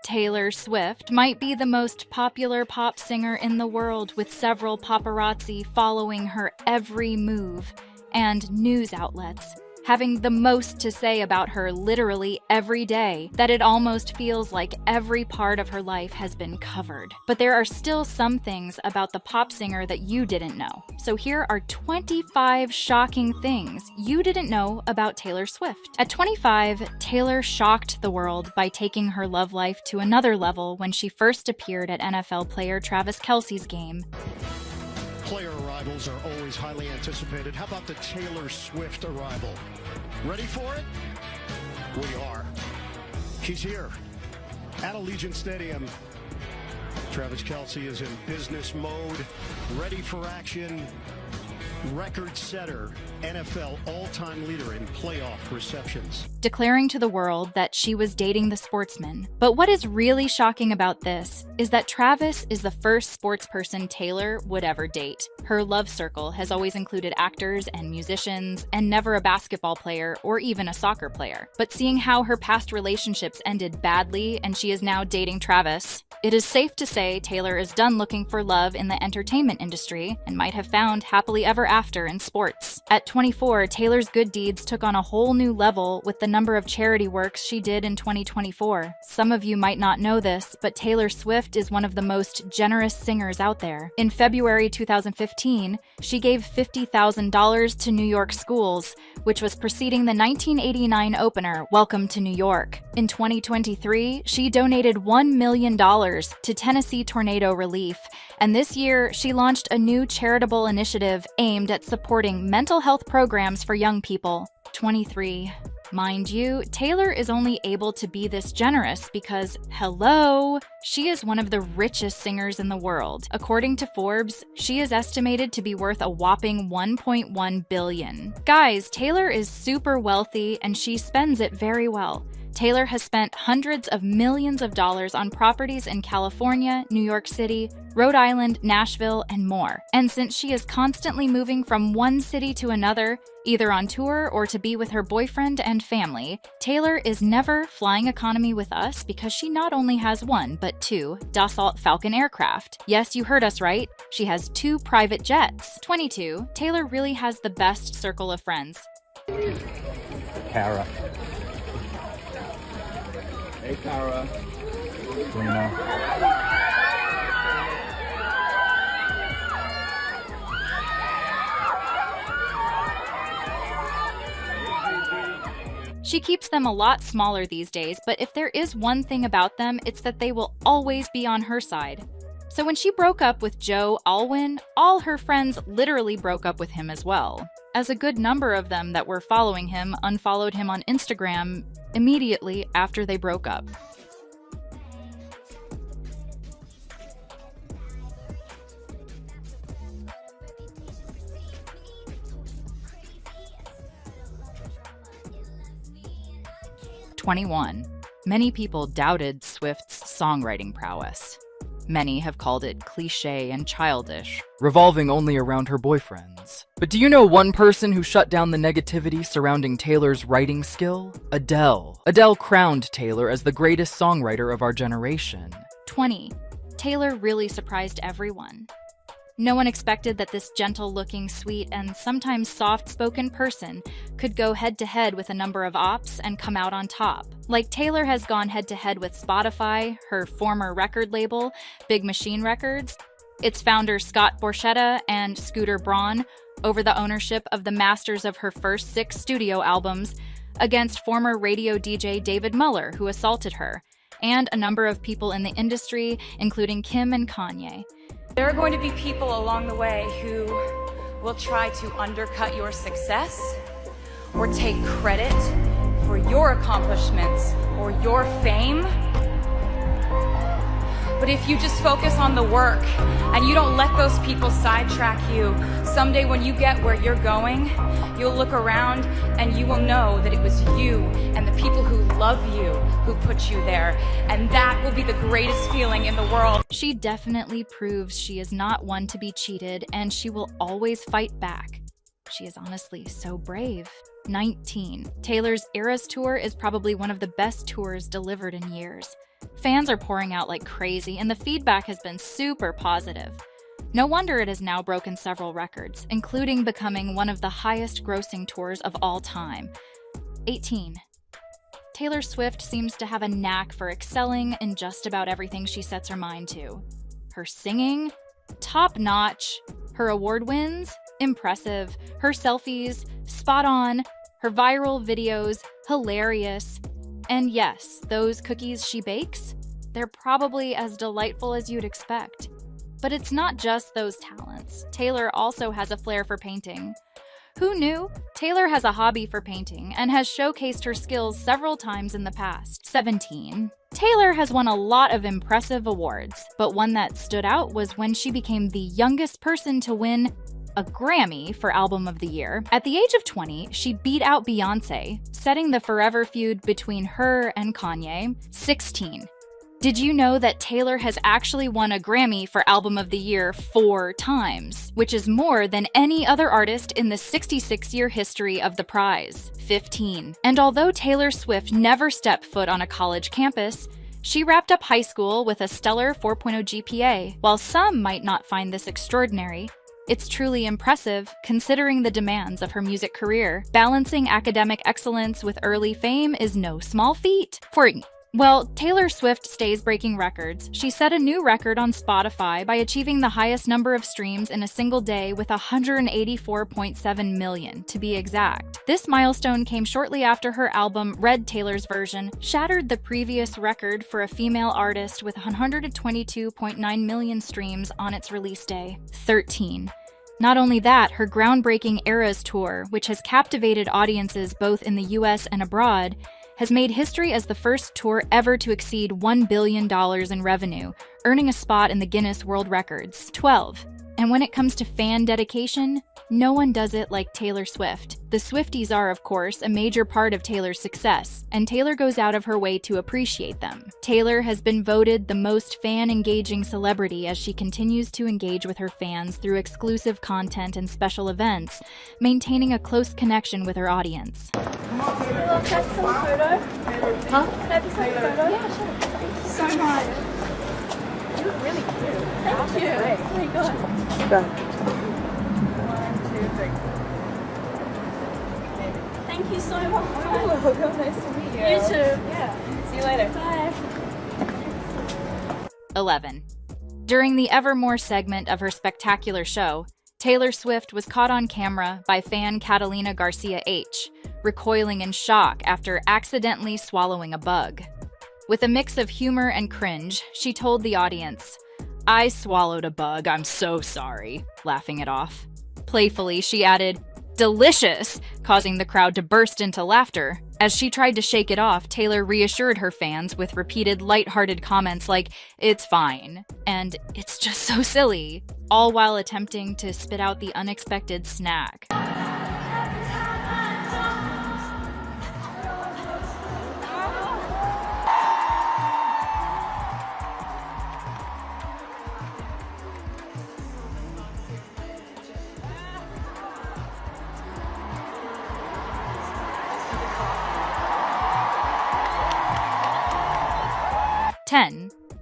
Taylor Swift might be the most popular pop singer in the world, with several paparazzi following her every move, and news outlets having the most to say about her literally every day, that it almost feels like every part of her life has been covered. But there are still some things about the pop singer that you didn't know. So here are 25 shocking things you didn't know about Taylor Swift. At 25, Taylor shocked the world by taking her love life to another level when she first appeared at NFL player Travis Kelce's game. Player arrivals are always highly anticipated. How about the Taylor Swift arrival? Ready for it? We are. She's here at Allegiant Stadium. Travis Kelce is in business mode, ready for action. Record setter, NFL all-time leader in playoff receptions. Declaring to the world that she was dating the sportsman. But what is really shocking about this is that Travis is the first sports person Taylor would ever date. Her love circle has always included actors and musicians, and never a basketball player or even a soccer player. But seeing how her past relationships ended badly and she is now dating Travis, it is safe to say Taylor is done looking for love in the entertainment industry and might have found happily ever after in sports. At 24, Taylor's good deeds took on a whole new level with the number of charity works she did in 2024. Some of you might not know this, but Taylor Swift is one of the most generous singers out there. In February 2015, she gave $50,000 to New York schools, which was preceding the 1989 opener, Welcome to New York. In 2023, she donated $1 million to Tennessee tornado relief, and this year she launched a new charitable initiative aimed at supporting mental health programs for young people. 23. Mind you, Taylor is only able to be this generous because, hello, she is one of the richest singers in the world. According to Forbes, she is estimated to be worth a whopping $1.1 billion. Guys, Taylor is super wealthy and she spends it very well. Taylor has spent hundreds of millions of dollars on properties in California, New York City, Rhode Island, Nashville, and more. And since she is constantly moving from one city to another, either on tour or to be with her boyfriend and family, Taylor is never flying economy with us because she not only has one, but two Dassault Falcon aircraft. Yes, you heard us right. She has 2 private jets. 22. Taylor really has the best circle of friends. Kara. Hey, Kara. Lena. She keeps them a lot smaller these days, but if there is one thing about them, it's that they will always be on her side. So when she broke up with Joe Alwyn, all her friends literally broke up with him as well, as a good number of them that were following him unfollowed him on Instagram immediately after they broke up. Many people doubted Swift's songwriting prowess. Many have called it cliché and childish, revolving only around her boyfriends. But do you know one person who shut down the negativity surrounding Taylor's writing skill? Odell. Odell crowned Taylor as the greatest songwriter of our generation. 20. Taylor really surprised everyone. No one expected that this gentle-looking, sweet, and sometimes soft-spoken person could go head-to-head with a number of ops and come out on top. Like Taylor has gone head-to-head with Spotify, her former record label, Big Machine Records, its founder Scott Borchetta and Scooter Braun, over the ownership of the masters of her first 6 studio albums, against former radio DJ David Muller, who assaulted her, and a number of people in the industry, including Kim and Kanye. There are going to be people along the way who will try to undercut your success or take credit for your accomplishments or your fame. But if you just focus on the work and you don't let those people sidetrack you, someday when you get where you're going, you'll look around and you will know that it was you and the people who love you who put you there. And that will be the greatest feeling in the world. She definitely proves she is not one to be cheated, and she will always fight back. She is honestly so brave. 19. Taylor's Eras Tour is probably one of the best tours delivered in years. Fans are pouring out like crazy, and the feedback has been super positive. No wonder it has now broken several records, including becoming one of the highest-grossing tours of all time. 18. Taylor Swift seems to have a knack for excelling in just about everything she sets her mind to. Her singing? Top-notch. Her award wins? Impressive. Her selfies? Spot on. Her viral videos? Hilarious. And yes, those cookies she bakes? They're probably as delightful as you'd expect. But it's not just those talents. Taylor also has a flair for painting. Who knew? Taylor has a hobby for painting and has showcased her skills several times in the past. 17. Taylor has won a lot of impressive awards, but one that stood out was when she became the youngest person to win a Grammy for Album of the Year. At the age of 20, she beat out Beyoncé, setting the forever feud between her and Kanye. 16. Did you know that Taylor has actually won a Grammy for Album of the Year 4 times, which is more than any other artist in the 66-year history of the prize? 15. And although Taylor Swift never stepped foot on a college campus, she wrapped up high school with a stellar 4.0 GPA. While some might not find this extraordinary, it's truly impressive considering the demands of her music career. Balancing academic excellence with early fame is no small feat. Well, Taylor Swift stays breaking records. She set a new record on Spotify by achieving the highest number of streams in a single day with 184.7 million, to be exact. This milestone came shortly after her album, Red Taylor's Version, shattered the previous record for a female artist with 122.9 million streams on its release day. 13. Not only that, her groundbreaking Eras Tour, which has captivated audiences both in the US and abroad, has made history as the first tour ever to exceed $1 billion in revenue, earning a spot in the Guinness World Records. 12. And when it comes to fan dedication, no one does it like Taylor Swift. The Swifties are, of course, a major part of Taylor's success, and Taylor goes out of her way to appreciate them. Taylor has been voted the most fan-engaging celebrity as she continues to engage with her fans through exclusive content and special events, maintaining a close connection with her audience. Hello, can I have some photo? Huh? Can I have some photo? Yeah, sure. Thank you so much. You look really cute. Thank you. Oh my god. Go. 1, 2, 3. Thank you so much. Oh, nice to meet you. You too. Yeah. See you later. Bye. 11. During the Evermore segment of her spectacular show, Taylor Swift was caught on camera by fan Catalina Garcia H., recoiling in shock after accidentally swallowing a bug. With a mix of humor and cringe, she told the audience, "I swallowed a bug, I'm so sorry," laughing it off. Playfully, she added, "Delicious," causing the crowd to burst into laughter. As she tried to shake it off, Taylor reassured her fans with repeated lighthearted comments like, "It's fine," and "It's just so silly," all while attempting to spit out the unexpected snack.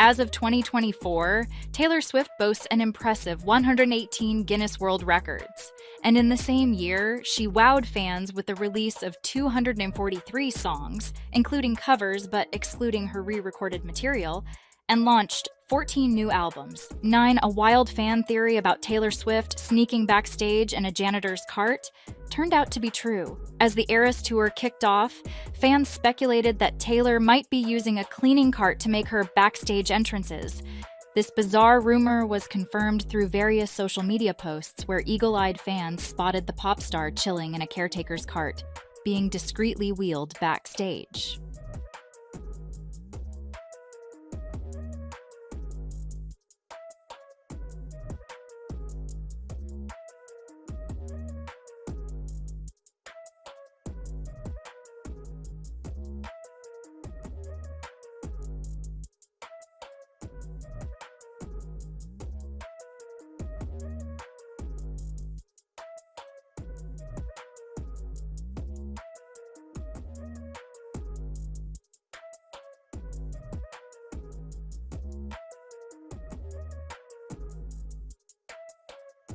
As of 2024, Taylor Swift boasts an impressive 118 Guinness World Records, and in the same year, she wowed fans with the release of 243 songs, including covers but excluding her re-recorded material, and launched 14 new albums. 9. A wild fan theory about Taylor Swift sneaking backstage in a janitor's cart turned out to be true. As the Eras Tour kicked off, fans speculated that Taylor might be using a cleaning cart to make her backstage entrances. This bizarre rumor was confirmed through various social media posts where eagle-eyed fans spotted the pop star chilling in a caretaker's cart, being discreetly wheeled backstage.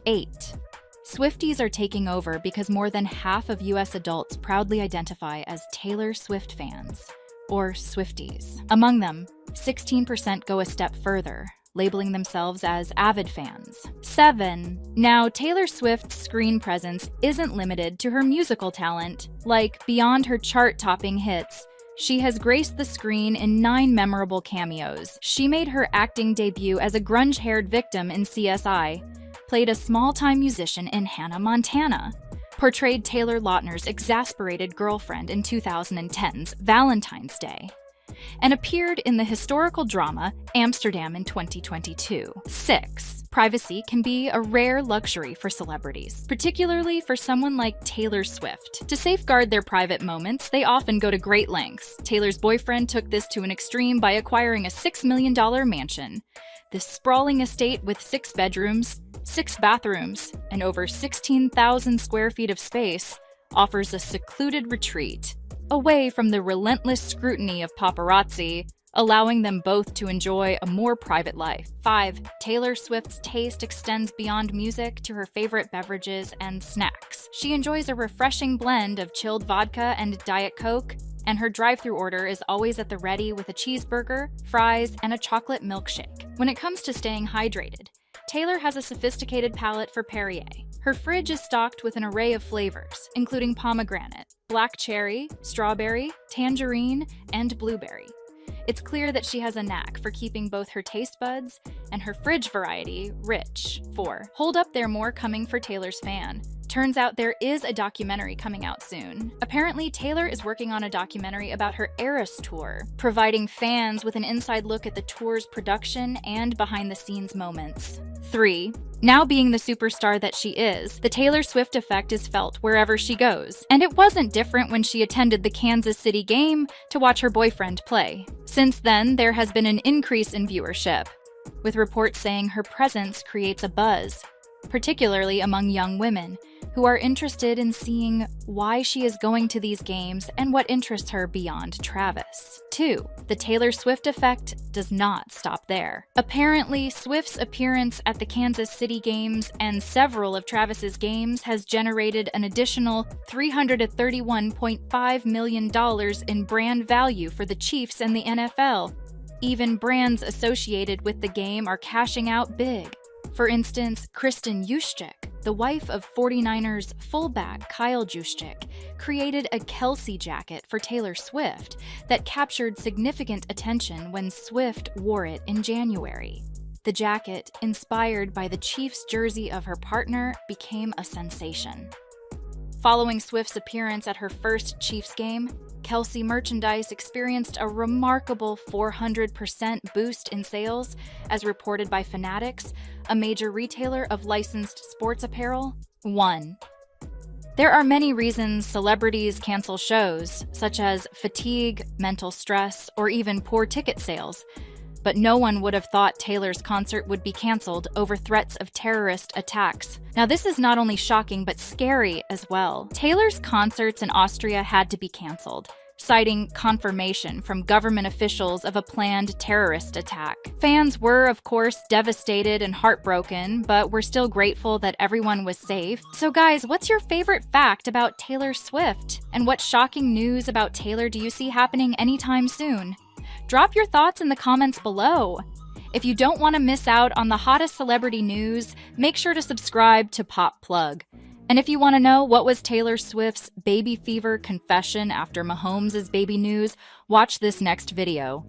8. Swifties are taking over because more than half of US adults proudly identify as Taylor Swift fans, or Swifties. Among them, 16% go a step further, labeling themselves as avid fans. 7. Now, Taylor Swift's screen presence isn't limited to her musical talent. Like, beyond her chart-topping hits, she has graced the screen in 9 memorable cameos. She made her acting debut as a grunge-haired victim in CSI, played a small-time musician in Hannah Montana, portrayed Taylor Lautner's exasperated girlfriend in 2010's Valentine's Day, and appeared in the historical drama Amsterdam in 2022. 6. Privacy can be a rare luxury for celebrities, particularly for someone like Taylor Swift. To safeguard their private moments, they often go to great lengths. Taylor's boyfriend took this to an extreme by acquiring a $6 million mansion. This sprawling estate with 6 bedrooms, 6 bathrooms, and over 16,000 square feet of space offers a secluded retreat, away from the relentless scrutiny of paparazzi, allowing them both to enjoy a more private life. 5. Taylor Swift's taste extends beyond music to her favorite beverages and snacks. She enjoys a refreshing blend of chilled vodka and Diet Coke, and her drive-thru order is always at the ready with a cheeseburger, fries, and a chocolate milkshake. When it comes to staying hydrated, Taylor has a sophisticated palate for Perrier. Her fridge is stocked with an array of flavors, including pomegranate, black cherry, strawberry, tangerine, and blueberry. It's clear that she has a knack for keeping both her taste buds and her fridge variety rich. 4. Hold up, there more coming for Taylor's fan. Turns out there is a documentary coming out soon. Apparently, Taylor is working on a documentary about her Eras tour, providing fans with an inside look at the tour's production and behind-the-scenes moments. 3. Now being the superstar that she is, the Taylor Swift effect is felt wherever she goes. And it wasn't different when she attended the Kansas City game to watch her boyfriend play. Since then, there has been an increase in viewership, with reports saying her presence creates a buzz, particularly among young women, who are interested in seeing why she is going to these games and what interests her beyond Travis. 2. The Taylor Swift effect does not stop there. Apparently, Swift's appearance at the Kansas City games and several of Travis's games has generated an additional $331.5 million in brand value for the Chiefs and the NFL. Even brands associated with the game are cashing out big. For instance, Kristen Juszczyk, the wife of 49ers fullback Kyle Juszczyk, created a Kelce jacket for Taylor Swift that captured significant attention when Swift wore it in January. The jacket, inspired by the Chiefs jersey of her partner, became a sensation. Following Swift's appearance at her first Chiefs game, Kelce merchandise experienced a remarkable 400% boost in sales, as reported by Fanatics, a major retailer of licensed sports apparel. 1. There are many reasons celebrities cancel shows, such as fatigue, mental stress, or even poor ticket sales. But no one would have thought Taylor's concert would be canceled over threats of terrorist attacks. Now, this is not only shocking, but scary as well. Taylor's concerts in Austria had to be canceled, citing confirmation from government officials of a planned terrorist attack. Fans were, of course, devastated and heartbroken, but we're still grateful that everyone was safe. So guys, what's your favorite fact about Taylor Swift? And what shocking news about Taylor do you see happening anytime soon? Drop your thoughts in the comments below. If you don't want to miss out on the hottest celebrity news, make sure to subscribe to PopPlug. And if you want to know what was Taylor Swift's baby fever confession after Mahomes' baby news, watch this next video.